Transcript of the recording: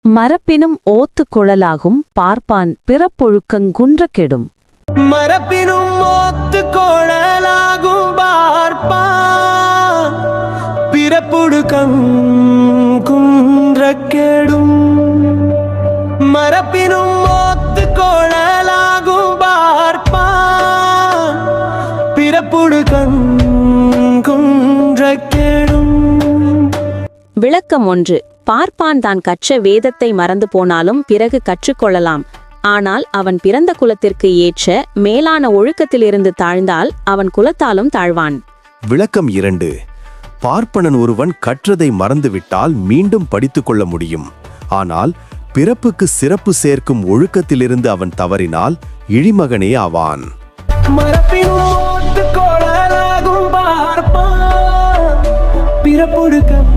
மரப்பினும் ஓத்து குழலாகும் பார்ப்பான் பிறப்பொழுக்கங்குன்ற கெடும். மரப்பினும் ஓத்து குழலாகும் பார்ப்பான் பிறப்பொழுக்கங்குன்ற கெடும். மரப்பினும் ஓத்து குழலாகும் பார்ப்பான் பிறப்பொழுக்கங்குன்ற கெடும். விளக்கம் 1. பார்ப்பான் தான் கற்ற வேதத்தை மறந்து போனாலும் பிறகு கற்றுக்கொள்ளலாம். ஆனால் அவன் பிறந்த குலத்திற்கு ஏற்ற மேலான ஒழுக்கத்திலிருந்து தாழ்ந்தால் அவன் குலத்தாலும் தாழ்வான். விளக்கம் 2. பார்ப்பனன் ஒருவன் கற்றதை மறந்துவிட்டால் மீண்டும் படித்துக் கொள்ள முடியும். ஆனால் பிறப்புக்கு சிறப்பு சேர்க்கும் ஒழுக்கத்திலிருந்து அவன் தவறினால் இழிமகனே ஆவான். மரப்பினும் ஓத்து குழலாகும் பார்ப்பான் பிறப்பொழுக்கம்